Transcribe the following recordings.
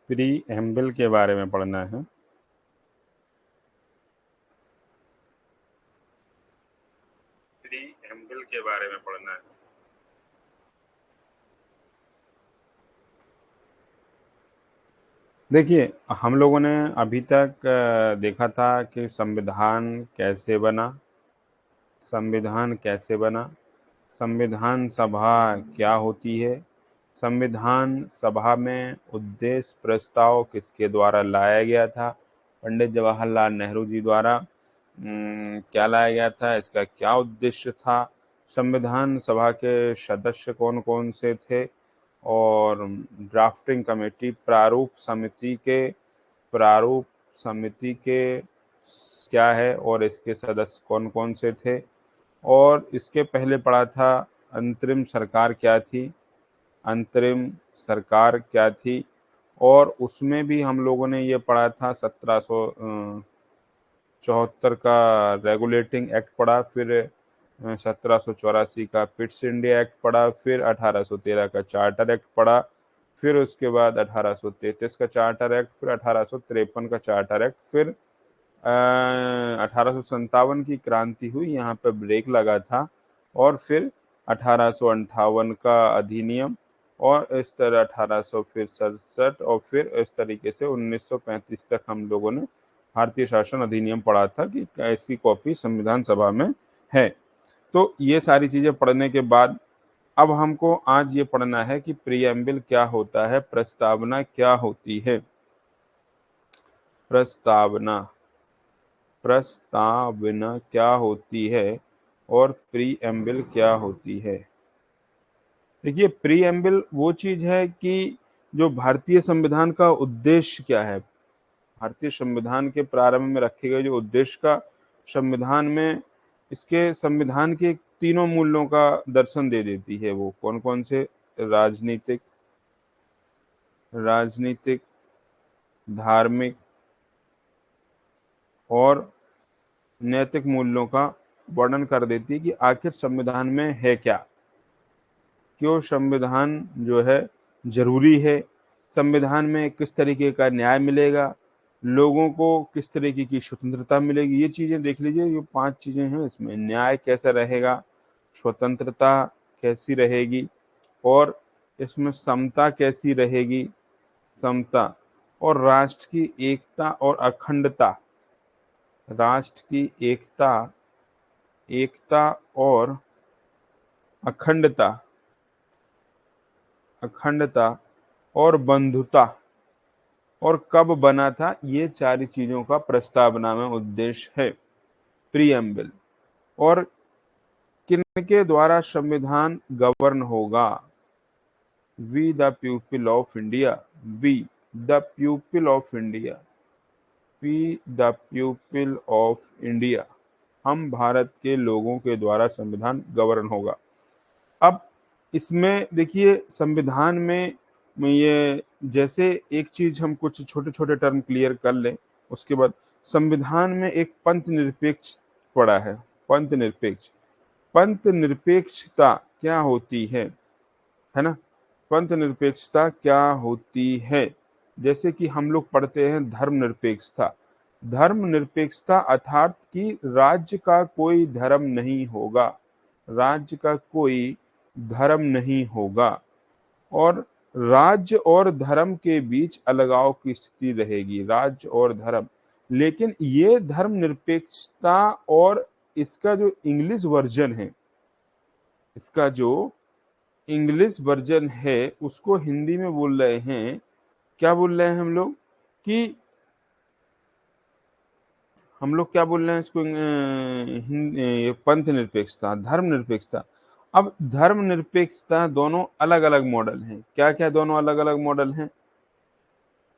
Pre एम्बल के बारे में पढ़ना है। प्री एम्बल के बारे में पढ़ना है। देखिए, हम लोगों ने अभी तक देखा था कि संविधान कैसे बना, संविधान सभा क्या होती है, संविधान सभा में उद्देश्य प्रस्ताव किसके द्वारा लाया गया था, पंडित जवाहरलाल नेहरू जी द्वारा क्या लाया गया था, इसका क्या उद्देश्य था, संविधान सभा के सदस्य कौन कौन से थे, और ड्राफ्टिंग कमेटी प्रारूप समिति के क्या है और इसके सदस्य कौन कौन से थे, और इसके पहले पढ़ा था अंतरिम सरकार क्या थी, अंतरिम सरकार क्या थी, और उसमें भी हम लोगों ने ये पढ़ा था 1774 का रेगुलेटिंग एक्ट पढ़ा, फिर 1784 का पिट्स इंडिया एक्ट पढ़ा, फिर 1813 का चार्टर एक्ट पढ़ा, फिर उसके बाद 1833 का चार्टर एक्ट, फिर 1853 का चार्टर एक्ट, फिर 1857 की क्रांति हुई, यहाँ पे ब्रेक लगा था, और फिर 1858 का अधिनियम, और इस तरह 1867 और फिर इस तरीके से 1935 तक हम लोगों ने भारतीय शासन अधिनियम पढ़ा था कि इसकी कॉपी संविधान सभा में है। तो ये सारी चीजें पढ़ने के बाद अब हमको आज ये पढ़ना है कि प्रीएम्बल क्या होता है, प्रस्तावना क्या होती है। प्रस्तावना प्रस्तावना क्या होती है और प्रीएम्बल क्या होती है। देखिए, प्रीएम्बल वो चीज है कि जो भारतीय संविधान का उद्देश्य क्या है, भारतीय संविधान के प्रारंभ में रखे गए जो उद्देश्य का संविधान में, इसके संविधान के तीनों मूल्यों का दर्शन दे देती है। वो कौन कौन से, राजनीतिक राजनीतिक धार्मिक और नैतिक मूल्यों का वर्णन कर देती है कि आखिर संविधान में है क्या, क्यों संविधान जो है जरूरी है, संविधान में किस तरीके का न्याय मिलेगा, लोगों को किस तरीके की स्वतंत्रता मिलेगी। ये चीजें देख लीजिए, ये 5 चीजें हैं इसमें। न्याय कैसा रहेगा, स्वतंत्रता कैसी रहेगी, और इसमें समता कैसी रहेगी, समता, और राष्ट्र की एकता और अखंडता, राष्ट्र की एकता एकता और अखंडता अखंडता और बंधुता, और कब बना था, ये 4 चीजों का प्रस्तावना में उद्देश्य है। प्रीएम्बल, और किनके द्वारा संविधान गवर्न होगा, we the people of India, we the people of India, we the people of India, हम भारत के लोगों के द्वारा संविधान गवर्न होगा। अब इसमें देखिए, संविधान में ये जैसे एक चीज हम कुछ छोटे छोटे टर्म क्लियर कर लें, उसके बाद संविधान में एक पंथ निरपेक्ष पड़ा है। पंथ निरपेक्षता क्या होती है ना, पंथ निरपेक्षता क्या होती है, जैसे कि हम लोग पढ़ते हैं धर्मनिरपेक्षता। धर्मनिरपेक्षता अर्थात कि राज्य का कोई धर्म नहीं होगा, राज्य का कोई धर्म नहीं होगा, और राज्य और धर्म के बीच अलगाव की स्थिति रहेगी, राज्य और धर्म। लेकिन ये धर्मनिरपेक्षता, और इसका जो इंग्लिश वर्जन है, इसका जो इंग्लिश वर्जन है उसको हिंदी में बोल रहे हैं, क्या बोल रहे हैं हम लोग, कि हम लोग क्या बोल रहे हैं इसको, पंथ निरपेक्षता, धर्म निरपेक्षता। अब धर्म निरपेक्षता दोनों अलग अलग मॉडल हैं। क्या क्या दोनों अलग अलग मॉडल हैं,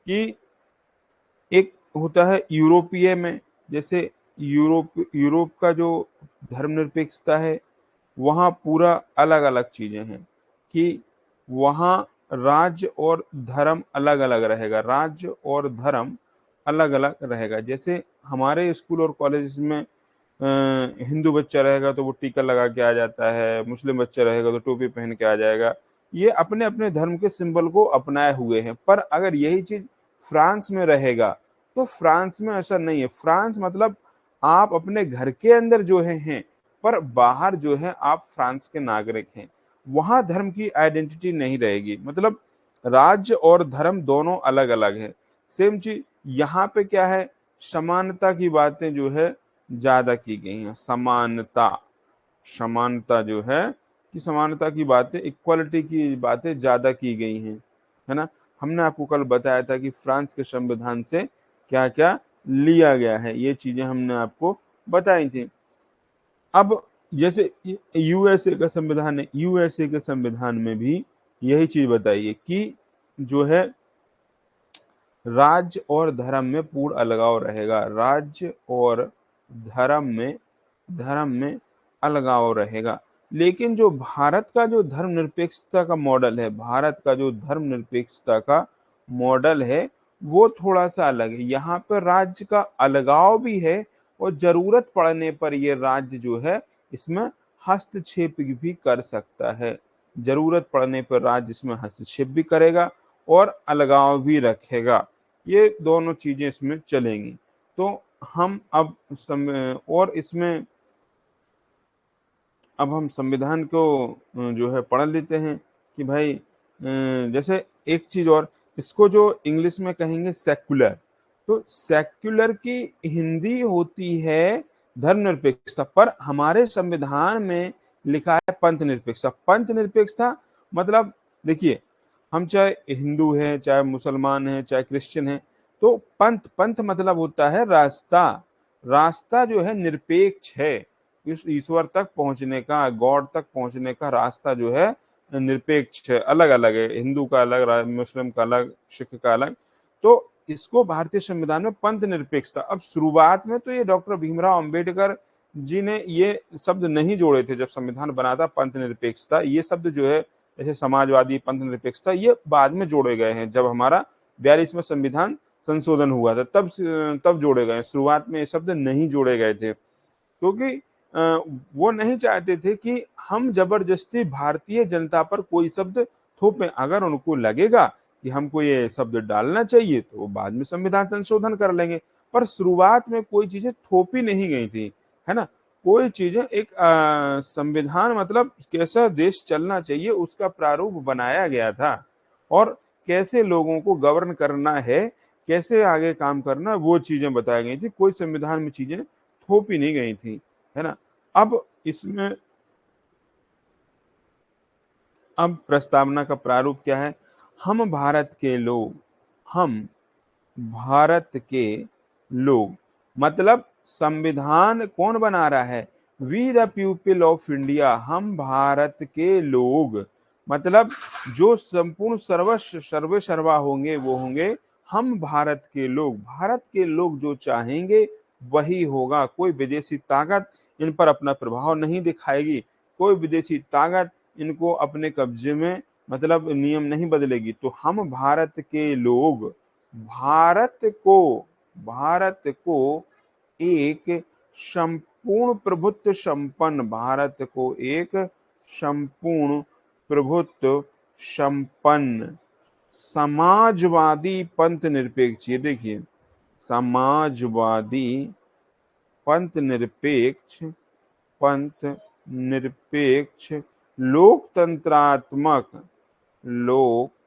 कि एक होता है यूरोपीय में, जैसे यूरोप का जो धर्मनिरपेक्षता है, वहाँ पूरा अलग अलग चीजें हैं, कि वहाँ राज्य और धर्म अलग अलग रहेगा, राज्य और धर्म अलग अलग रहेगा। जैसे हमारे स्कूल और कॉलेज में हिंदू बच्चा रहेगा तो वो टीका लगा के आ जाता है, मुस्लिम बच्चा रहेगा तो टोपी पहन के आ जाएगा। ये अपने अपने धर्म के सिंबल को अपनाए हुए हैं, पर अगर यही चीज फ्रांस में रहेगा, तो फ्रांस में ऐसा नहीं है। फ्रांस मतलब आप अपने घर के अंदर जो हैं, पर बाहर जो है आप फ्रांस के नागरिक हैं। वहां धर्म की आइडेंटिटी नहीं रहेगी, मतलब राज्य और धर्म दोनों अलग अलग है। सेम चीज यहाँ पे क्या है, समानता की बातें जो है ज्यादा की गई हैं। समानता, समानता जो है कि समानता की बातें, इक्वालिटी की बातें ज्यादा की गई हैं, है ना। हमने आपको कल बताया था कि फ्रांस के संविधान से क्या क्या लिया गया है, ये चीजें हमने आपको बताई थी। अब जैसे यूएसए का संविधान है, यूएसए के संविधान में भी यही चीज बताइए कि जो है राज्य और धर्म में पूर्ण अलगाव रहेगा। राज्य और धर्म में अलगाव रहेगा। लेकिन जो भारत का जो धर्मनिरपेक्षता का मॉडल है, भारत का जो धर्मनिरपेक्षता का मॉडल है, वो थोड़ा सा अलग है। यहाँ पर राज्य का अलगाव भी है और जरूरत पड़ने पर ये राज्य जो है इसमें हस्तक्षेप भी कर सकता है। जरूरत पड़ने पर राज्य इसमें हस्तक्षेप भी करेगा और अलगाव भी रखेगा। ये दोनों चीजें इसमें चलेंगी। तो हम और इसमें अब हम संविधान को जो है पढ़ लेते हैं कि भाई जैसे एक चीज और, इसको जो इंग्लिश में कहेंगे सेक्युलर, तो सेक्युलर की हिंदी होती है धर्मनिरपेक्षता, पर हमारे संविधान में लिखा है पंथ निरपेक्षता। पंथ निरपेक्षता मतलब देखिए, हम चाहे हिंदू हैं, चाहे मुसलमान हैं, चाहे क्रिश्चियन हैं, तो पंथ, पंथ मतलब होता है रास्ता। रास्ता जो है निरपेक्ष है। इस ईश्वर तक पहुंचने का, गॉड तक पहुंचने का रास्ता जो है निरपेक्ष है, अलग अलग है। हिंदू का अलग, मुस्लिम का अलग, सिख का अलग। तो इसको भारतीय संविधान में पंथ निरपेक्षता। अब शुरुआत में तो ये डॉक्टर भीमराव अंबेडकर जी ने ये शब्द नहीं जोड़े थे जब संविधान बना था। पंथ निरपेक्षता ये शब्द जो है, जैसे समाजवादी, पंथ निरपेक्षता, ये बाद में जोड़े गए हैं। जब हमारा 42वां संविधान संशोधन हुआ था तब जोड़े गए। शुरुआत में ये शब्द नहीं जोड़े गए थे, क्योंकि वो नहीं चाहते थे कि हम जबरदस्ती भारतीय जनता पर कोई शब्द थोपें। अगर उनको लगेगा कि हमको ये शब्द डालना चाहिए तो वो बाद में संविधान संशोधन कर लेंगे, पर शुरुआत में कोई चीजें थोपी नहीं गई थी, है ना। कोई चीजें एक संविधान मतलब कैसा देश चलना चाहिए उसका प्रारूप बनाया गया था, और कैसे लोगों को गवर्न करना है, कैसे आगे काम करना, वो चीजें बताई गई थी। कोई संविधान में चीजें थोपी नहीं गई थी, है ना। अब इसमें अब प्रस्तावना का प्रारूप क्या है। हम भारत के लोग, हम भारत के लोग, मतलब संविधान कौन बना रहा है, we the people of India, हम भारत के लोग, मतलब जो संपूर्ण सर्वस्व सर्वे सर्वा होंगे वो होंगे हम भारत के लोग। भारत के लोग जो चाहेंगे वही होगा। कोई विदेशी ताकत इन पर अपना प्रभाव नहीं दिखाएगी। कोई विदेशी ताकत इनको अपने कब्जे में मतलब नियम नहीं बदलेगी। तो हम भारत के लोग भारत को भारत को एक संपूर्ण प्रभुत्व संपन्न, भारत को एक संपूर्ण प्रभुत्व संपन्न समाजवादी पंथ निरपेक्ष, ये देखिए, समाजवादी पंथ निरपेक्ष, पंथ निरपेक्ष लोकतंत्रात्मक, लोकतंत्रात्मक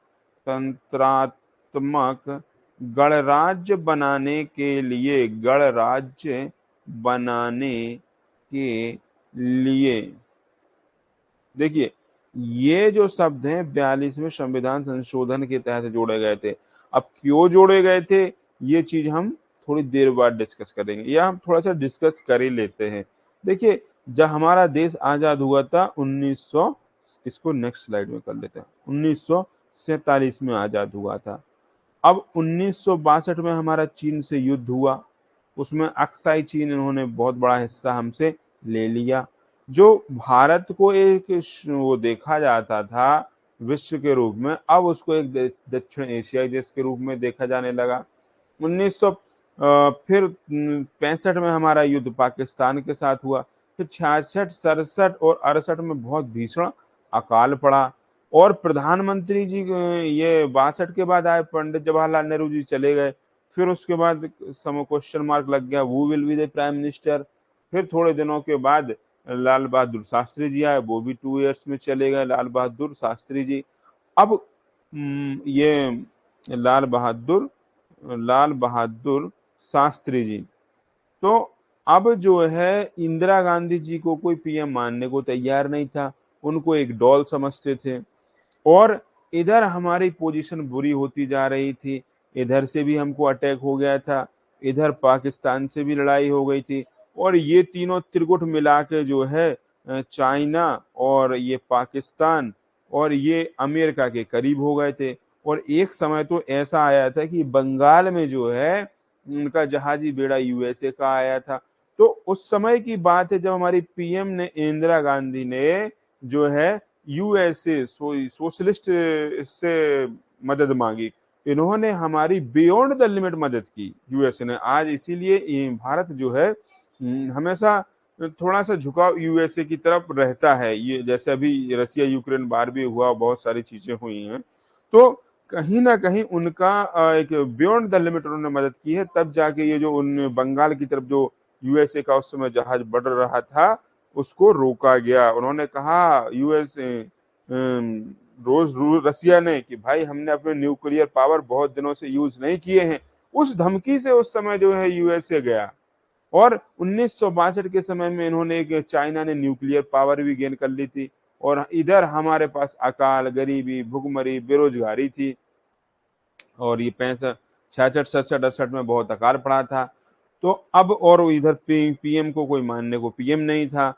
गणराज्य बनाने के लिए, गणराज्य बनाने के लिए, देखिए ये जो शब्द हैं 42वें संविधान संशोधन के तहत जोड़े गए थे। अब क्यों जोड़े गए थे ये चीज हम थोड़ी देर बाद डिस्कस करेंगे, या हम थोड़ा सा डिस्कस कर ही लेते हैं। देखिए जब हमारा देश आजाद हुआ था 1900, इसको नेक्स्ट स्लाइड में कर लेते हैं, 1947 में आजाद हुआ था। अब 1962 में हमारा चीन से युद्ध हुआ, उसमें अक्साई चीन इन्होंने बहुत बड़ा हिस्सा हमसे ले लिया। जो भारत को एक वो देखा जाता था विश्व के रूप में, अब उसको एक दक्षिण एशियाई देश के रूप में देखा जाने लगा। 1900 फिर 65 में हमारा युद्ध पाकिस्तान के साथ हुआ। फिर 66, 67 और 68 में बहुत भीषण अकाल पड़ा। और प्रधानमंत्री जी ये 62 के बाद आए, पंडित जवाहरलाल नेहरू जी चले गए, फिर उसके बाद सम क्वेश्चन मार्क लग गया, वो will be the prime minister. फिर थोड़े दिनों के बाद लाल बहादुर शास्त्री जी आए, वो भी 2 इयर्स में चले गए, लाल बहादुर शास्त्री जी। अब ये लाल बहादुर लाल बहादुर शास्त्री जी, तो अब जो है इंदिरा गांधी जी को कोई पीएम मानने को तैयार नहीं था, उनको एक डॉल समझते थे। और इधर हमारी पोजीशन बुरी होती जा रही थी, इधर से भी हमको अटैक हो गया था, इधर पाकिस्तान से भी लड़ाई हो गई थी, और ये तीनों त्रिगुट मिला के जो है चाइना और ये पाकिस्तान और ये अमेरिका के करीब हो गए थे। और एक समय तो ऐसा आया था कि बंगाल में जो है उनका जहाजी बेड़ा यूएसए का आया था। तो उस समय की बात है जब हमारी पीएम ने इंदिरा गांधी ने जो है यूएसए सोशलिस्ट से मदद मांगी, इन्होंने हमारी बियॉन्ड द लिमिट मदद की यूएसए ने। आज इसीलिए भारत जो है हमेशा थोड़ा सा झुकाव यूएसए की तरफ रहता है। ये जैसे अभी रसिया यूक्रेन वार भी हुआ, बहुत सारी चीजें हुई हैं, तो कहीं ना कहीं उनका एक बियॉन्ड द लिमिट उन्होंने मदद की है, तब जाके ये जो उन बंगाल की तरफ जो यूएसए का उस समय जहाज बढ़ रहा था उसको रोका गया। उन्होंने कहा यूएसए रसिया ने कि भाई हमने अपने न्यूक्लियर पावर बहुत दिनों से यूज नहीं किए हैं। उस धमकी से उस समय जो है यूएसए गया। और 1962 के समय में इन्होंने एक चाइना ने न्यूक्लियर पावर भी गेन कर ली थी, और इधर हमारे पास अकाल, गरीबी, भुखमरी, बेरोजगारी थी, और ये 65 66 67 68 में बहुत अकाल पड़ा था। तो अब और इधर पीएम को कोई मानने को पीएम नहीं था।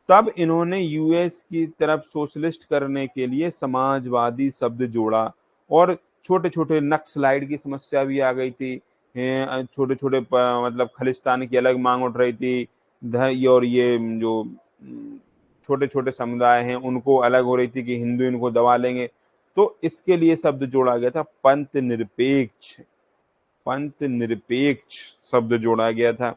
तब इन्होंने यूएस की तरफ सोशलिस्ट करने के लिए समाजवादी शब्द जोड़ा, और छोटे छोटे नक्सलाइट की समस्या भी आ गई थी। छोटे छोटे मतलब खालिस्तान की अलग मांग उठ रही थी, और ये जो छोटे छोटे समुदाय हैं उनको अलग हो रही थी कि हिंदू इनको दबा लेंगे। तो इसके लिए शब्द जोड़ा गया था पंथ निरपेक्ष। पंथ निरपेक्ष शब्द जोड़ा गया था।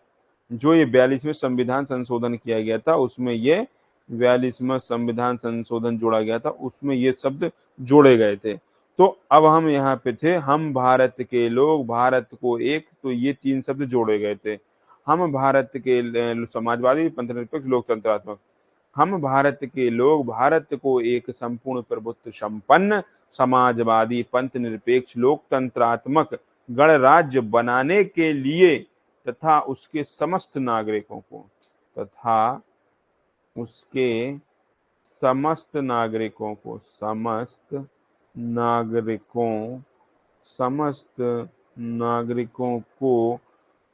जो ये 42वें संविधान संशोधन किया गया था उसमें ये 42वां संविधान संशोधन जोड़ा गया था, उसमें ये शब्द जोड़े गए थे। तो अब हम यहाँ पे थे, हम भारत के लोग, भारत को एक, तो ये 3 शब्द जोड़े गए थे। हम भारत के समाजवादी, पंथनिरपेक्ष, लोकतंत्रात्मक। हम भारत के लोग भारत को एक संपूर्ण प्रभुत्व संपन्न समाजवादी, पंथ निरपेक्ष, लोकतंत्रात्मक गणराज्य बनाने के लिए तथा उसके समस्त नागरिकों को तथा उसके समस्त नागरिकों को समस्त नागरिकों को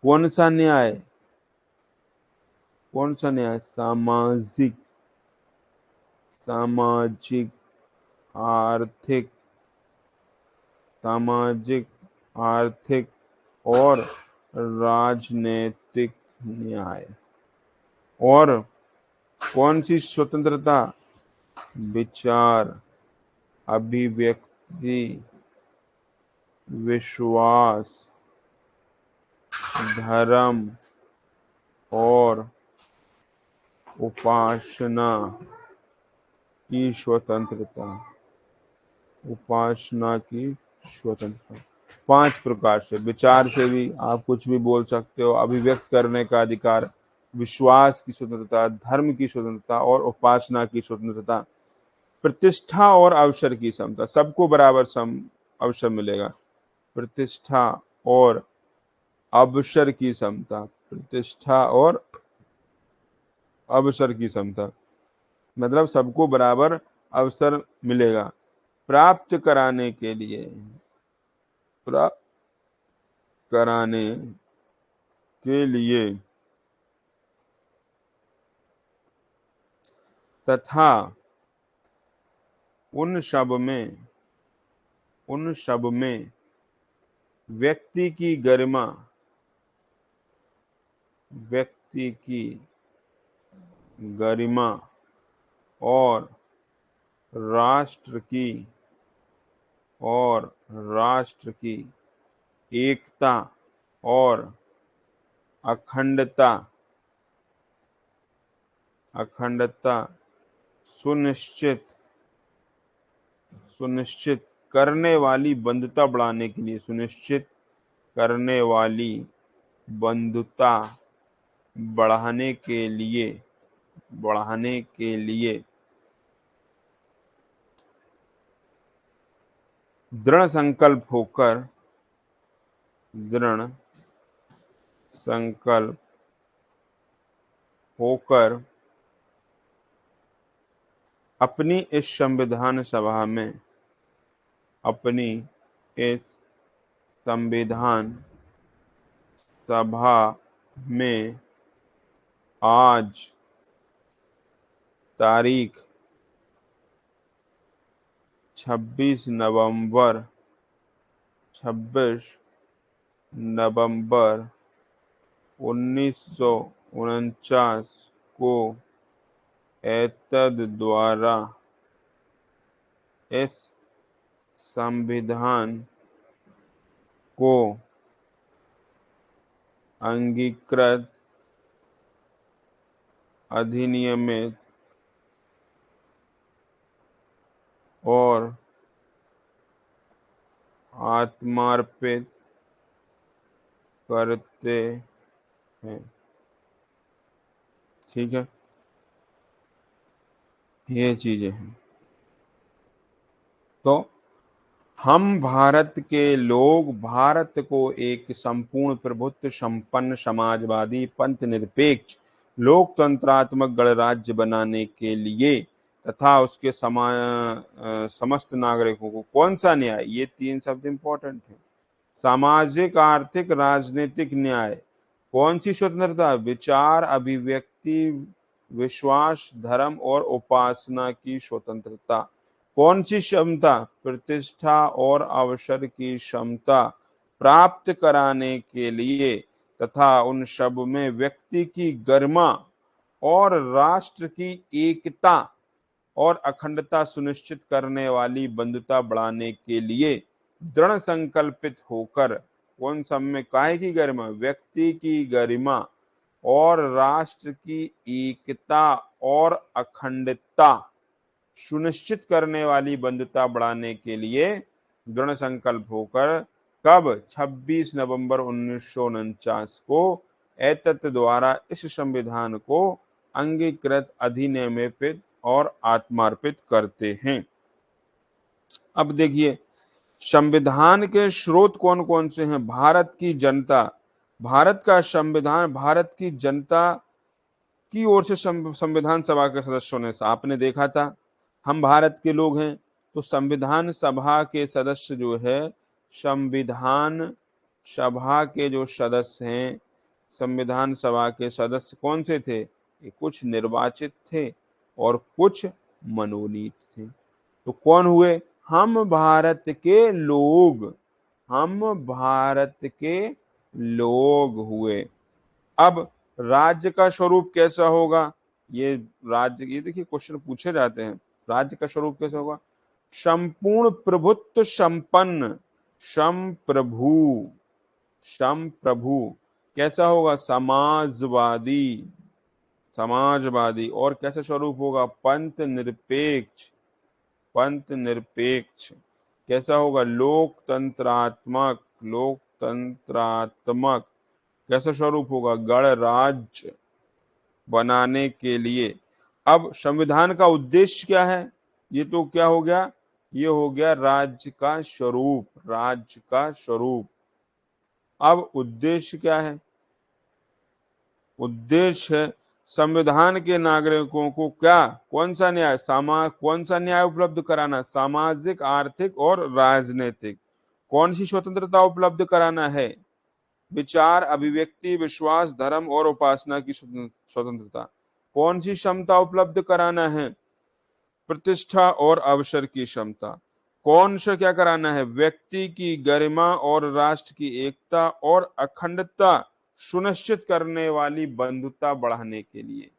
कौन सा न्याय, सामाजिक, सामाजिक आर्थिक, सामाजिक आर्थिक और राजनीतिक न्याय। और कौन सी स्वतंत्रता, विचार, अभिव्यक्ति, विश्वास, धर्म और उपासना की स्वतंत्रता, उपासना की स्वतंत्रता। 5 प्रकार से, विचार से भी आप कुछ भी बोल सकते हो, अभिव्यक्त करने का अधिकार, विश्वास की स्वतंत्रता, धर्म की स्वतंत्रता और उपासना की स्वतंत्रता। प्रतिष्ठा और अवसर की समता, सबको बराबर अवसर मिलेगा। प्रतिष्ठा और अवसर की समता, प्रतिष्ठा और अवसर की समता मतलब सबको बराबर अवसर मिलेगा। प्राप्त कराने के लिए, प्राप्त कराने के लिए तथा उन सब में व्यक्ति की गरिमा, व्यक्ति की गरिमा और राष्ट्र की राष्ट्र की एकता और अखंडता, अखंडता सुनिश्चित सुनिश्चित करने वाली बंधुता बढ़ाने के लिए, सुनिश्चित करने वाली बंधुता बढ़ाने के लिए दृढ़ संकल्प होकर अपनी इस संविधान सभा में आज तारीख 26 नवंबर 1949 को एतद द्वारा इस संविधान को अंगीकृत, अधिनियमित और आत्मार्पित करते हैं। ठीक है, ये चीजें हैं। तो हम भारत के लोग भारत को एक संपूर्ण प्रभुत्व संपन्न समाजवादी पंथ निरपेक्ष लोकतंत्रात्मक गणराज्य बनाने के लिए तथा उसके समस्त नागरिकों को कौन सा न्याय, ये 3 शब्द इंपॉर्टेंट है। सामाजिक, आर्थिक, राजनीतिक न्याय। कौन सी स्वतंत्रता? विचार, अभिव्यक्ति, विश्वास, धर्म और उपासना की स्वतंत्रता। कौन सी क्षमता? प्रतिष्ठा और अवसर की क्षमता प्राप्त कराने के लिए तथा उन सब में व्यक्ति की गरिमा और राष्ट्र की एकता और अखंडता सुनिश्चित करने वाली बंधुता बढ़ाने के लिए दृढ़ संकल्पित होकर। कौन सब में? काहे की गरिमा? व्यक्ति की गरिमा और राष्ट्र की एकता और अखंडता सुनिश्चित करने वाली बंधुता बढ़ाने के लिए दृढ़ संकल्प होकर कब? 26 नवंबर 1949 को एतत् द्वारा इस संविधान को अंगीकृत, अधिनियमित और आत्मार्पित करते हैं। अब देखिए संविधान के स्रोत कौन कौन से हैं? भारत की जनता, भारत का संविधान भारत की जनता की ओर से संविधान सभा के सदस्यों ने, आपने देखा था हम भारत के लोग हैं, तो संविधान सभा के सदस्य जो है, संविधान सभा के जो सदस्य हैं, संविधान सभा के सदस्य कौन से थे? कुछ निर्वाचित थे और कुछ मनोनीत थे। तो कौन हुए? हम भारत के लोग हुए। अब राज्य का स्वरूप कैसा होगा? ये देखिए क्वेश्चन पूछे जाते हैं, राज्य का स्वरूप कैसा होगा? संपूर्ण प्रभुत्व संपन्न, संप्रभु। कैसा होगा? समाजवादी। और कैसा स्वरूप होगा? पंथ निरपेक्ष। कैसा होगा? लोकतंत्रात्मक। कैसा स्वरूप होगा? गणराज्य बनाने के लिए। अब संविधान का उद्देश्य क्या है? ये तो क्या हो गया? ये हो गया राज्य का स्वरूप। अब उद्देश्य क्या है? उद्देश्य है संविधान के नागरिकों को क्या? कौन सा न्याय उपलब्ध कराना? सामाजिक, आर्थिक और राजनीतिक। कौन सी स्वतंत्रता उपलब्ध कराना है? विचार, अभिव्यक्ति, विश्वास, धर्म और उपासना की स्वतंत्रता। कौन सी क्षमता उपलब्ध कराना है? प्रतिष्ठा और अवसर की क्षमता। कौन सा क्या कराना है? व्यक्ति की गरिमा और राष्ट्र की एकता और अखंडता सुनिश्चित करने वाली बंधुता बढ़ाने के लिए।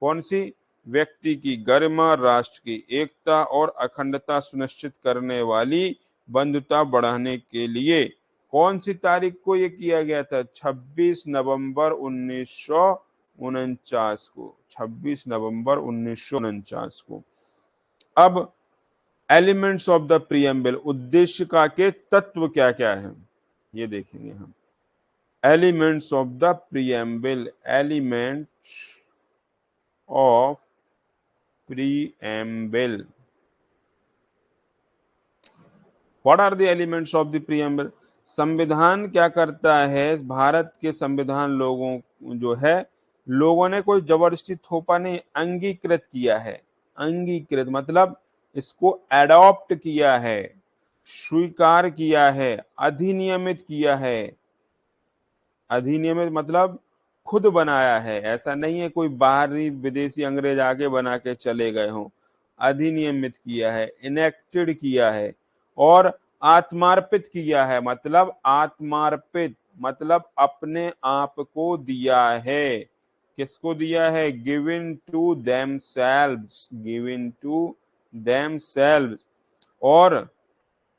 कौन सी? व्यक्ति की गरिमा, राष्ट्र की एकता और अखंडता सुनिश्चित करने वाली बंधुता बढ़ाने के लिए। कौन सी तारीख को यह किया गया था? 26 नवंबर 1949 को। 26 नवंबर 1949 को। अब एलिमेंट्स ऑफ द प्रीएम्बल, उद्देशिका के तत्व क्या क्या है, ये देखेंगे हम। Elements of the preamble, elements of preamble, what are the elements of the preamble. संविधान क्या करता है, भारत के संविधान लोगों जो है, लोगों ने कोई जबरदस्ती थोपा नहीं, अंगीकृत किया है। अंगीकृत मतलब इसको एडॉप्ट किया है, स्वीकार किया है, अधिनियमित किया है। अधिनियमित मतलब खुद बनाया है, ऐसा नहीं है कोई बाहरी विदेशी अंग्रेज आके बना के चले गए हों। अधिनियमित किया है, इनेक्टेड किया है, और आत्मार्पित किया है, मतलब आत्मार्पित मतलब अपने आप को दिया है। किसको दिया है, given to themselves, given to themselves. और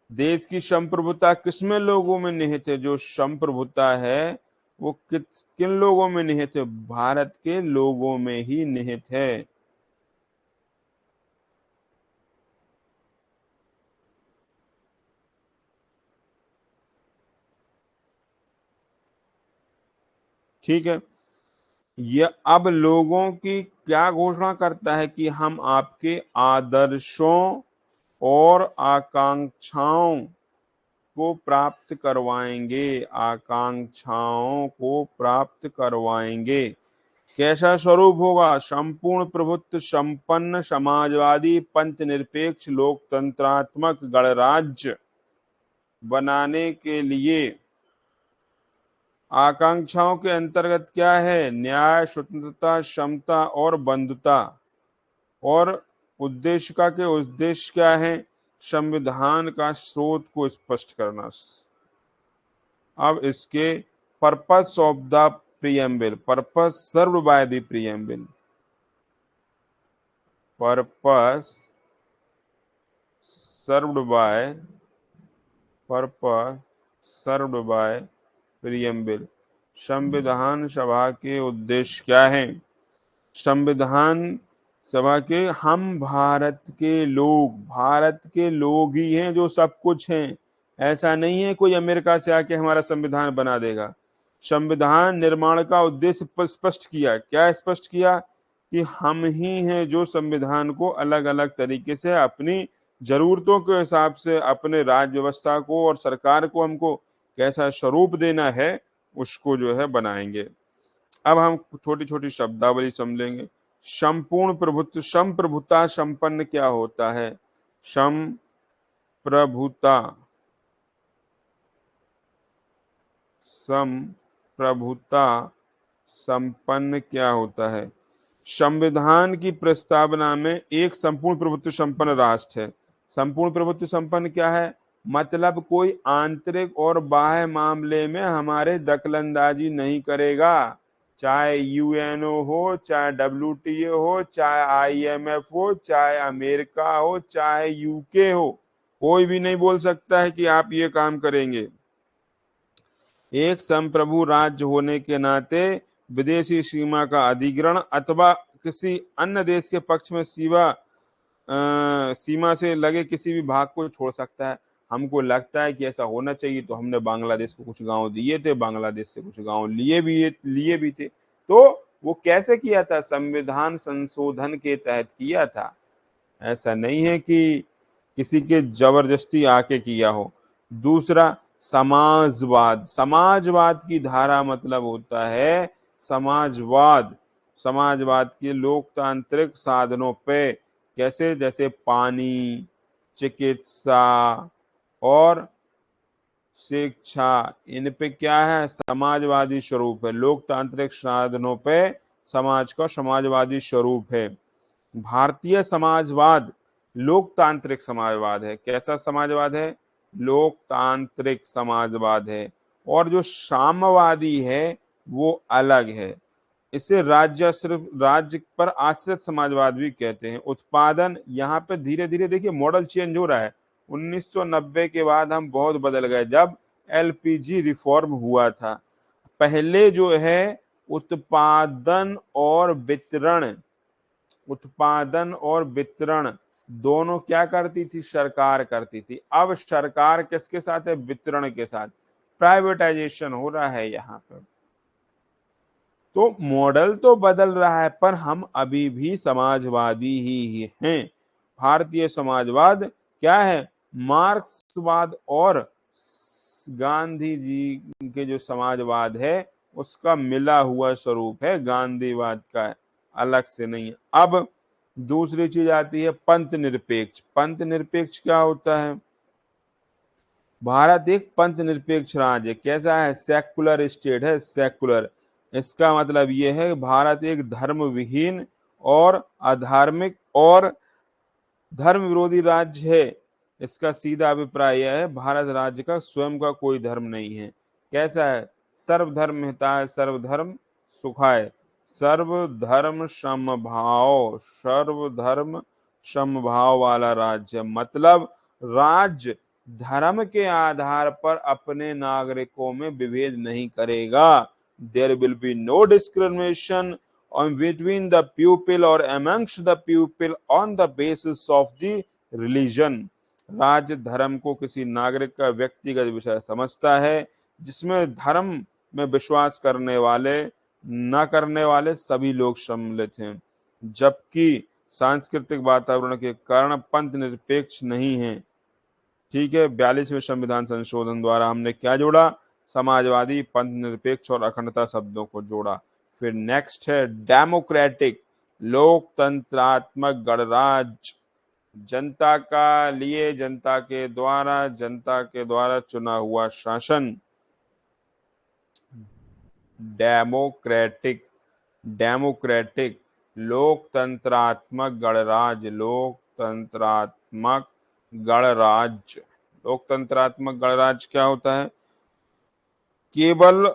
देश की संप्रभुता किसमें लोगों में निहित है, जो संप्रभुता है वो किन लोगों में निहित है, भारत के लोगों में ही निहित है। ठीक है, यह अब लोगों की क्या घोषणा करता है कि हम आपके आदर्शों और आकांक्षाओं को प्राप्त करवाएंगे, आकांक्षाओं को प्राप्त करवाएंगे। कैसा स्वरूप होगा, संपूर्ण प्रभुत्व संपन्न समाजवादी पंच निरपेक्ष लोकतंत्रात्मक गणराज्य बनाने के लिए। आकांक्षाओं के अंतर्गत क्या है, न्याय, स्वतंत्रता, समता और बंधुता। और उद्देशिका के उद्देश्य क्या है, संविधान का स्रोत को स्पष्ट करना। अब इसके purpose of the preamble, purpose served by the preamble, purpose served by, purpose served by preamble. संविधान सभा के उद्देश्य क्या है, संविधान सभा के, हम भारत के लोग ही हैं जो सब कुछ हैं। ऐसा नहीं है कोई अमेरिका से आके हमारा संविधान बना देगा। संविधान निर्माण का उद्देश्य स्पष्ट किया, क्या स्पष्ट किया, कि हम ही हैं जो संविधान को अलग अलग तरीके से अपनी जरूरतों के हिसाब से, अपने राज्य व्यवस्था को और सरकार को हमको कैसा स्वरूप देना है उसको जो है बनाएंगे। अब हम छोटी छोटी शब्दावली समझेंगे। संपूर्ण प्रभुत्व, संप्रभुता संपन्न क्या होता है, संप्रभुता, संप्रभुता संपन्न क्या होता है। संविधान की प्रस्तावना में एक संपूर्ण प्रभुत्व संपन्न राष्ट्र है। संपूर्ण प्रभुत्व संपन्न क्या है, मतलब कोई आंतरिक और बाह्य मामले में हमारे दखलंदाजी नहीं करेगा, चाहे यूएनओ हो, चाहे डब्ल्यूटीओ हो, चाहे आईएमएफ हो, चाहे अमेरिका हो, चाहे यूके हो, कोई भी नहीं बोल सकता है कि आप ये काम करेंगे। एक संप्रभु राज्य होने के नाते विदेशी सीमा का अधिग्रहण अथवा किसी अन्य देश के पक्ष में सीमा से लगे किसी भी भाग को छोड़ सकता है। हमको लगता है कि ऐसा होना चाहिए, तो हमने बांग्लादेश को कुछ गांव दिए थे, बांग्लादेश से कुछ गांव लिए भी थे। तो वो कैसे किया था, संविधान संशोधन के तहत किया था। ऐसा नहीं है कि किसी के जबरदस्ती आके किया हो। दूसरा, समाजवाद, समाजवाद की धारा मतलब होता है समाजवाद, समाजवाद के लोकतांत्रिक साधनों पे, कैसे, जैसे पानी, चिकित्सा और शिक्षा, इन पे क्या है, समाजवादी स्वरूप है। लोकतांत्रिक साधनों पे समाज का समाजवादी स्वरूप है। भारतीय समाजवाद लोकतांत्रिक समाजवाद है। कैसा समाजवाद है, लोकतांत्रिक समाजवाद है। और जो साम्यवादी है वो अलग है। इसे राज्य पर आश्रित समाजवाद भी कहते हैं। उत्पादन, यहाँ पे धीरे धीरे देखिए मॉडल चेंज हो रहा है। 1990 के बाद हम बहुत बदल गए, जब एलपीजी रिफॉर्म हुआ था। पहले जो है उत्पादन और वितरण, उत्पादन और वितरण दोनों क्या करती थी? सरकार करती थी। अब सरकार किसके साथ है? वितरण के साथ। प्राइवेटाइजेशन हो रहा है यहाँ पर। तो मॉडल तो बदल रहा है, पर हम अभी भी समाजवादी ही हैं। भारतीय समाजवाद क्या है? मार्क्सवाद और गांधी जी के जो समाजवाद है उसका मिला हुआ स्वरूप है, गांधीवाद का अलग से नहीं है। अब दूसरी चीज आती है पंथ निरपेक्ष। पंथ निरपेक्ष क्या होता है? भारत एक पंथ निरपेक्ष राज्य है। कैसा है? सेक्युलर स्टेट है, सेक्युलर। इसका मतलब यह है भारत एक धर्म विहीन और अधार्मिक और धर्म विरोधी राज्य है। इसका सीधा अभिप्राय यह है भारत राज्य का स्वयं का कोई धर्म नहीं है। कैसा है? सर्वधर्म हिताय सर्वधर्म सुखाय, सर्वधर्म समभाव, सर्वधर्म समभाव वाला राज्य। मतलब राज्य धर्म के आधार पर अपने नागरिकों में विभेद नहीं करेगा। There will be no discrimination on between the pupil or amongst the pupil on the basis of the religion। राज्य धर्म को किसी नागरिक का व्यक्तिगत विषय समझता है, जिसमें धर्म में विश्वास करने वाले न करने वाले सभी लोग सम्मिलित हैं। जबकि सांस्कृतिक वातावरण के कारण पंथ निरपेक्ष नहीं है। ठीक है, 42वें संविधान संशोधन द्वारा हमने क्या जोड़ा? समाजवादी, पंथ निरपेक्ष और अखंडता शब्दों को जोड़ा। फिर नेक्स्ट है डेमोक्रेटिक, लोकतंत्रात्मक गणराज्य। जनता का लिए, जनता के द्वारा चुना हुआ शासन। डेमोक्रेटिक, डेमोक्रेटिक लोकतंत्रात्मक गणराज्य, लोकतंत्रात्मक गणराज्य। लोकतंत्रात्मक गणराज्य क्या होता है? केवल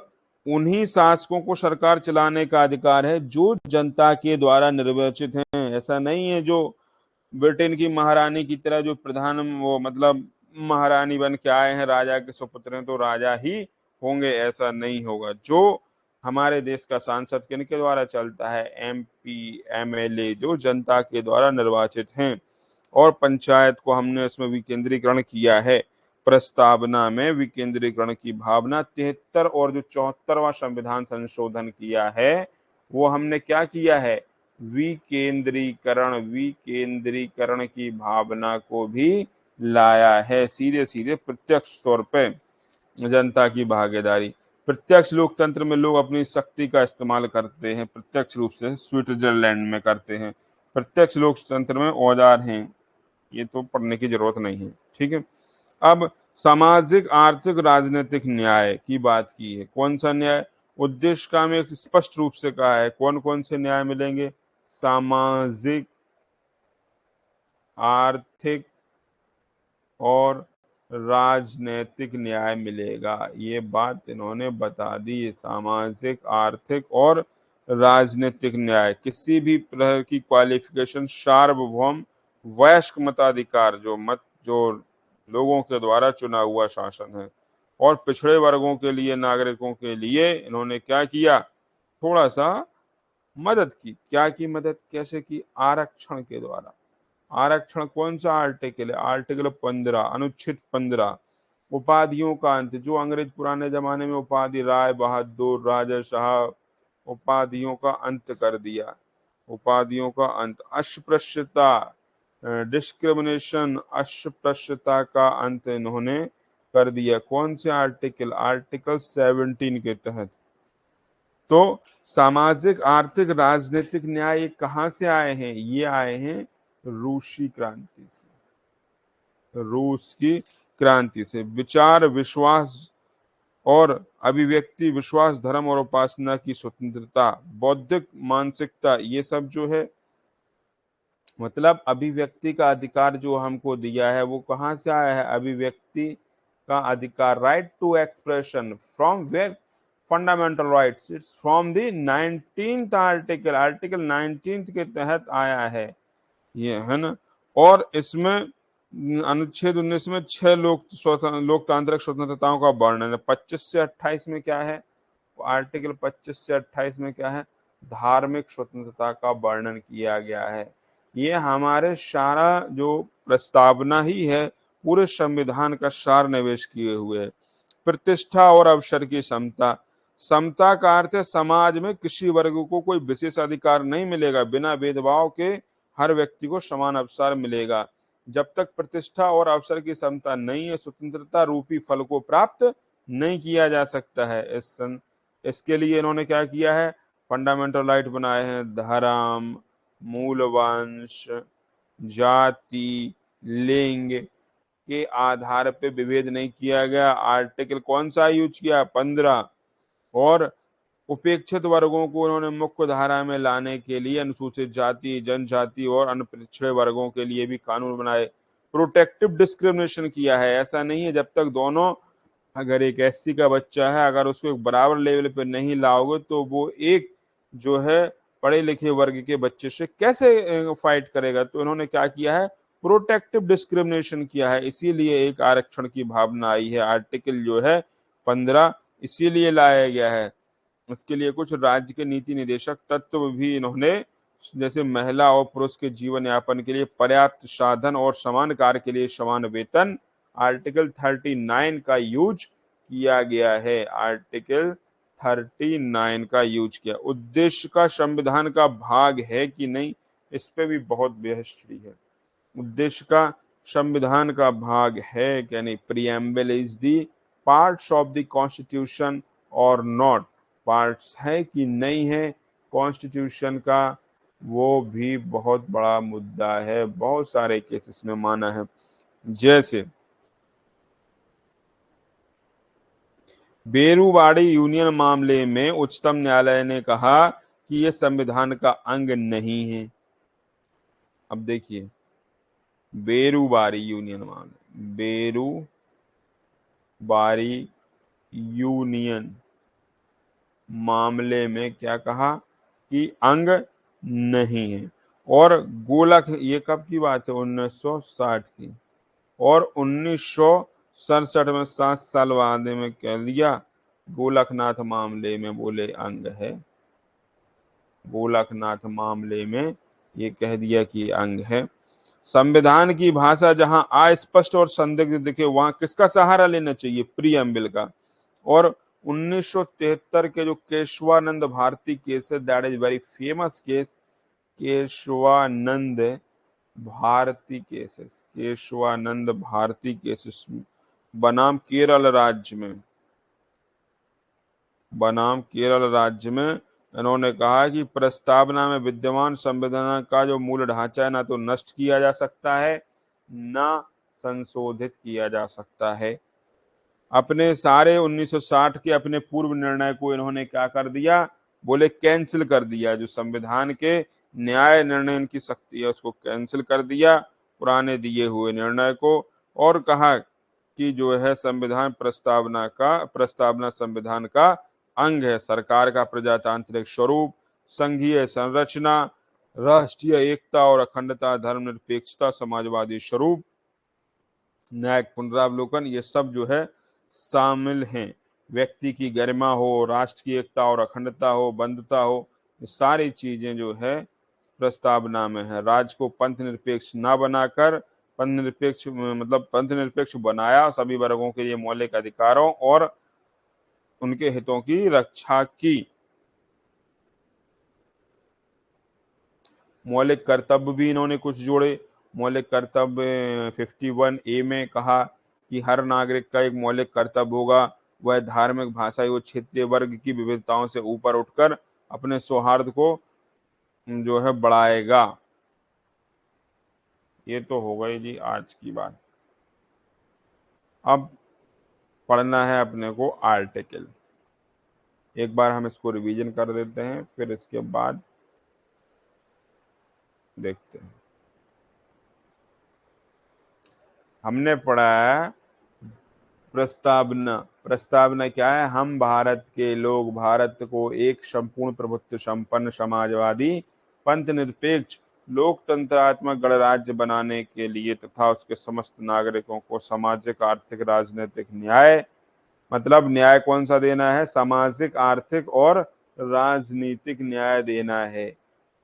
उन्हीं शासकों को सरकार चलाने का अधिकार है जो जनता के द्वारा निर्वाचित हैं। ऐसा नहीं है जो ब्रिटेन की महारानी की तरह जो प्रधान वो मतलब महारानी बन के आए हैं, राजा के सुपुत्र हैं तो राजा ही होंगे, ऐसा नहीं होगा। जो हमारे देश का सांसद किनके द्वारा चलता है? एमपी एमएलए जो जनता के द्वारा निर्वाचित हैं। और पंचायत को हमने इसमें विकेंद्रीकरण किया है। प्रस्तावना में विकेंद्रीकरण की भावना 73 और जो 74वां संविधान संशोधन किया है वो हमने क्या किया है? विकेंद्रीकरण, विकेंद्रीकरण की भावना को भी लाया है। सीधे सीधे प्रत्यक्ष तौर पे जनता की भागीदारी। प्रत्यक्ष लोकतंत्र में लोग अपनी शक्ति का इस्तेमाल करते हैं, प्रत्यक्ष रूप से स्विट्जरलैंड में करते हैं। प्रत्यक्ष लोकतंत्र में औजार हैं, ये तो पढ़ने की जरूरत नहीं है। ठीक है, अब सामाजिक आर्थिक राजनीतिक न्याय की बात की है। कौन सा न्याय? उद्देश्य का में स्पष्ट रूप से कहा है कौन कौन से न्याय मिलेंगे? सामाजिक, आर्थिक और राजनैतिक न्याय मिलेगा। ये बात इन्होंने बता दी। सामाजिक, आर्थिक और राजनीतिक न्याय। किसी भी प्रकार की क्वालिफिकेशन, सार्वभौम वयस्क मताधिकार, जो लोगों के द्वारा चुना हुआ शासन है। और पिछड़े वर्गों के लिए, नागरिकों के लिए इन्होंने क्या किया? थोड़ा सा मदद की। क्या की मदद? कैसे की? आरक्षण के द्वारा। आरक्षण कौन सा आर्टिकल है? आर्टिकल 15, अनुच्छेद 15। उपाधियों का अंत, जो अंग्रेज पुराने जमाने में उपाधि राय बहादुर, राजा साहब, उपाधियों का अंत कर दिया। उपाधियों का अंत। अस्पृश्यता, डिस्क्रिमिनेशन, अस्पृश्यता का अंत इन्होंने कर दिया। कौन से आर्टिकल? आर्टिकल 17 के तहत। तो सामाजिक, आर्थिक, राजनीतिक न्याय कहां से आए हैं? ये आए हैं रूसी क्रांति से, रूस की क्रांति से। विचार, विश्वास और अभिव्यक्ति, विश्वास, धर्म और उपासना की स्वतंत्रता, बौद्धिक मानसिकता, ये सब जो है मतलब अभिव्यक्ति का अधिकार जो हमको दिया है वो कहाँ से आया है? अभिव्यक्ति का अधिकार, right to expression, from where? Fundamental rights, it's from the 19th article, article 19 के तहत आया है ये, है ना। और इसमें अनुच्छेद 19 में 6 लोकतांत्रिक स्वतंत्रताओं का वर्णन है। 25 से 28 में क्या है? आर्टिकल 25 से 28 में क्या है? धार्मिक स्वतंत्रता का वर्णन किया गया है। ये हमारे सारा जो प्रस्तावना ही है पूरे संविधान का सार निवेश किए हुए है। प्रतिष्ठा और अवसर की समता। समता का अर्थ है समाज में किसी वर्ग को कोई विशेष अधिकार नहीं मिलेगा, बिना भेदभाव के हर व्यक्ति को समान अवसर मिलेगा। जब तक प्रतिष्ठा और अवसर की समता नहीं है, स्वतंत्रता रूपी फल को प्राप्त नहीं किया जा सकता है। इसके लिए इन्होंने क्या किया है, फंडामेंटल राइट बनाए हैं, धर्म, मूल वंश, जाति, लिंग के आधार पे विभेद नहीं किया गया। आर्टिकल कौन सा यूज किया, 15। और उपेक्षित वर्गों को उन्होंने मुख्य धारा में लाने के लिए अनुसूचित जाति, जनजाति और अन्य पिछड़े वर्गों के लिए भी कानून बनाए। प्रोटेक्टिव डिस्क्रिमिनेशन किया है। ऐसा नहीं है जब तक दोनों, अगर एक एससी का बच्चा है, अगर उसको एक बराबर लेवल पे नहीं लाओगे तो वो एक जो है पढ़े लिखे वर्ग के बच्चे से कैसे फाइट करेगा। तो इन्होंने क्या किया है, प्रोटेक्टिव डिस्क्रिमिनेशन किया है। इसीलिए एक आरक्षण की भावना आई है। आर्टिकल जो है 15 इसीलिए लाया गया है। इसके लिए कुछ राज्य के नीति निदेशक तत्व भी इन्होंने, जैसे महिला और पुरुष के जीवन यापन के लिए पर्याप्त साधन और समान कार्य के लिए समान वेतन, आर्टिकल 39 का यूज किया गया है। आर्टिकल 39 का यूज किया। उद्देश्य का संविधान का भाग है कि नहीं, इस पे भी बहुत बहस छिड़ी है। उद्देश्य का संविधान का भाग है क्या नहीं। Preamble is the parts of the constitution और नॉट, पार्ट्स है कि नहीं है कॉन्स्टिट्यूशन का, वो भी बहुत बड़ा मुद्दा है। बहुत सारे केसेस में माना है। जैसे बेरूवाड़ी यूनियन मामले में उच्चतम न्यायालय ने कहा कि यह संविधान का अंग नहीं है। अब देखिए, बेरूबारी यूनियन मामले, बेरूबारी यूनियन मामले में क्या कहा कि अंग नहीं है। और गोलक, ये कब की बात है, 1960 की। और 1967 में 7 साल बाद में कह दिया गोलकनाथ मामले में, बोले अंग है। गोलकनाथ मामले में ये कह दिया कि अंग है। संविधान की भाषा जहां अस्पष्ट और संदिग्ध दिखे वहां किसका सहारा लेना चाहिए, प्रीएम्बल का। और 1973 के जो केशवानंद भारती केस है, that is very famous case, Kesavananda Bharati cases, Kesavananda Bharati cases बनाम केरल राज्य में, बनाम केरल राज्य में इन्होंने कहा कि प्रस्तावना में विद्यमान संविधान का जो मूल ढांचा है ना तो नष्ट किया जा सकता है, ना संशोधित किया जा सकता है। अपने सारे 1960 के अपने पूर्व निर्णय को इन्होंने क्या कर दिया, बोले कैंसिल कर दिया। जो संविधान के न्याय निर्णय की शक्ति है उसको कैंसिल कर दिया, पुराने दिए हुए निर्णय को। और कहा कि जो है संविधान प्रस्तावना संविधान का अंग है। सरकार का प्रजातांत्रिक स्वरूप, संघीय संरचना, राष्ट्रीय एकता और अखंडता, धर्मनिरपेक्षता, समाजवादी स्वरूप, न्यायिक पुनरावलोकन, ये सब जो है शामिल हैं। व्यक्ति की गरिमा हो, राष्ट्र की एकता और अखंडता हो, बंधुता हो, ये सारी चीजें जो है प्रस्तावना में है। राज्य को पंथ निरपेक्ष ना बनाकर पंथ निरपेक्ष बनाया, सभी वर्गों के लिए मौलिक अधिकारों और उनके हितों की रक्षा की। मौलिक कर्तव्य भी इन्होंने कुछ जोड़े। मौलिक कर्तव्य 51A में कहा कि हर नागरिक का एक मौलिक कर्तव्य होगा, वह धार्मिक, भाषाई और क्षेत्रीय वर्ग की विविधताओं से ऊपर उठकर अपने सौहार्द को जो है बढ़ाएगा। ये तो हो गई जी आज की बात। अब पढ़ना है अपने को आर्टिकल। एक बार हम इसको रिवीजन कर देते हैं, फिर इसके बाद देखते हैं। हमने पढ़ा है प्रस्तावना। प्रस्तावना क्या है, हम भारत के लोग भारत को एक संपूर्ण प्रभुत्व संपन्न समाजवादी पंथ निरपेक्ष लोकतंत्रात्मक गणराज्य बनाने के लिए तथा उसके समस्त नागरिकों को सामाजिक, आर्थिक, राजनीतिक न्याय, मतलब न्याय कौन सा देना है, सामाजिक, आर्थिक और राजनीतिक न्याय देना है।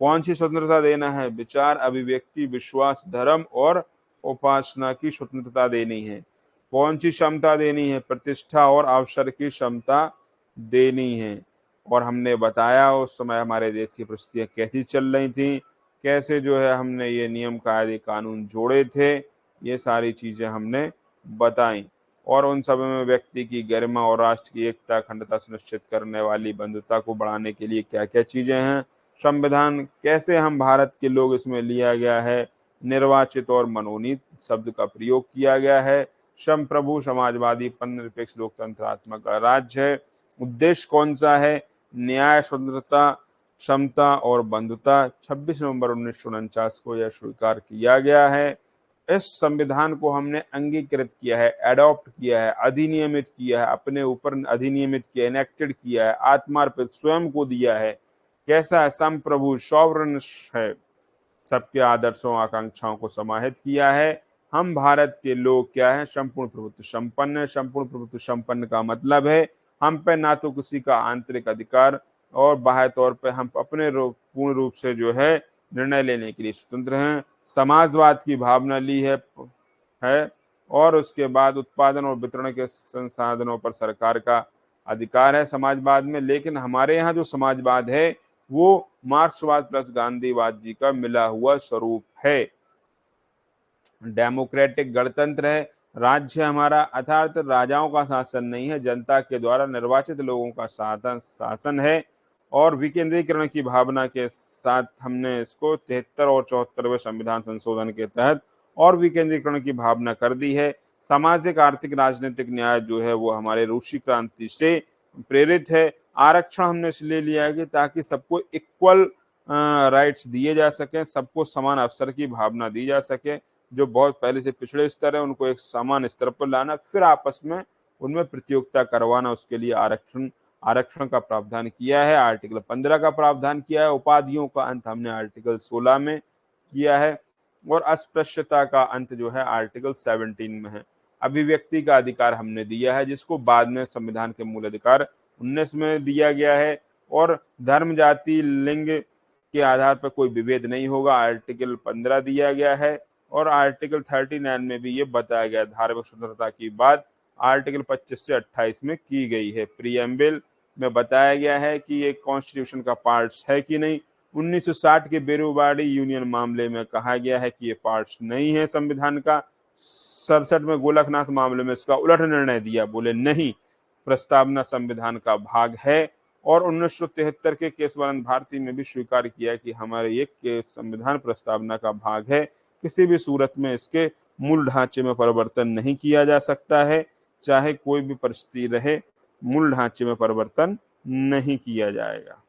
कौन सी स्वतंत्रता देना है? विचार, अभिव्यक्ति, विश्वास, धर्म और उपासना की स्वतंत्रता देनी है। कौन सी क्षमता देनी है? प्रतिष्ठा और अवसर की क्षमता देनी है। और हमने बताया उस समय हमारे देश की परिस्थितियां कैसी चल रही थी, कैसे जो है हमने ये नियम कायदे कानून जोड़े थे, ये सारी चीजें हमने बताई। और उन सब में व्यक्ति की गरिमा और राष्ट्र की एकता अखंडता सुनिश्चित करने वाली बंधुता को बढ़ाने के लिए क्या क्या चीजें हैं, संविधान कैसे हम भारत के लोग इसमें लिया गया है, निर्वाचित और मनोनीत शब्द का प्रयोग किया गया है, संप्रभु समाजवादी निरपेक्ष लोकतंत्रात्मक राज्य है, उद्देश्य कौन सा है, न्याय, स्वतंत्रता, समता और बंधुता। 26 नवंबर 1949 को यह स्वीकार किया गया है। इस संविधान को हमने अंगीकृत किया है, एडॉप्ट किया है, अधिनियमित किया है, अपने ऊपर अधिनियमित किया है, इनेक्टेड किया है, आत्मार्पित स्वयं को दिया है। कैसा है? संप्रभु, सॉवरन है, सबके आदर्शों आकांक्षाओं को समाहित किया है। हम भारत के लोग क्या है? संपूर्ण प्रभुत्व संपन्न है। संपूर्ण प्रभुत्व संपन्न का मतलब है हम पे ना तो किसी का आंतरिक अधिकार और बाह्य तौर पे हम अपने पूर्ण रूप से जो है निर्णय लेने के लिए स्वतंत्र हैं। समाजवाद की भावना ली है और उसके बाद उत्पादन और वितरण के संसाधनों पर सरकार का अधिकार है समाजवाद में। लेकिन हमारे यहाँ जो समाजवाद है वो मार्क्सवाद प्लस गांधीवाद जी का मिला हुआ स्वरूप है। डेमोक्रेटिक गणतंत्र है। राज्य हमारा अर्थात राजाओं का शासन नहीं है, जनता के द्वारा निर्वाचित लोगों का शासन है। और विकेंद्रीकरण की भावना के साथ हमने इसको 73 और 74वें संविधान संशोधन के तहत और विकेंद्रीकरण की भावना कर दी है। सामाजिक, आर्थिक, राजनीतिक न्याय जो है वो हमारे रूसी क्रांति से प्रेरित है। आरक्षण हमने इसलिए लिया है कि ताकि सबको इक्वल राइट्स दिए जा सके, सबको समान अवसर की भावना दी जा सके। जो बहुत पहले से पिछड़े स्तर है उनको एक समान स्तर पर लाना, फिर आपस में उनमें प्रतियोगिता करवाना, उसके लिए आरक्षण का प्रावधान किया है। आर्टिकल 15 का प्रावधान किया है। उपाधियों का अंत हमने आर्टिकल 16 में किया है और अस्पृश्यता का अंत जो है आर्टिकल 17 में है। अभिव्यक्ति का अधिकार हमने दिया है जिसको बाद में संविधान के मूल अधिकार 19 में दिया गया है। और धर्म, जाति, लिंग के आधार पर कोई विभेद नहीं होगा, आर्टिकल 15 दिया गया है। और आर्टिकल 39 में भी ये बताया गया धार्मिक स्वतंत्रता की बात आर्टिकल 25 से 28 में की गई है। प्रीएम्बल में बताया गया है कि ये कॉन्स्टिट्यूशन का पार्ट्स है कि नहीं। 1960 के बेरूबाड़ी यूनियन मामले में कहा गया है कि ये पार्ट्स नहीं है संविधान का। 67 में गोलकनाथ मामले में इसका उलट निर्णय दिया, बोले नहीं, प्रस्तावना संविधान का भाग है। और 1973 के केशवानंद भारती में भी स्वीकार किया कि हमारे ये के संविधान प्रस्तावना का भाग है, किसी भी सूरत में इसके मूल ढांचे में परिवर्तन नहीं किया जा सकता है, चाहे कोई भी परिस्थिति रहे, मूल ढांचे में परिवर्तन नहीं किया जाएगा।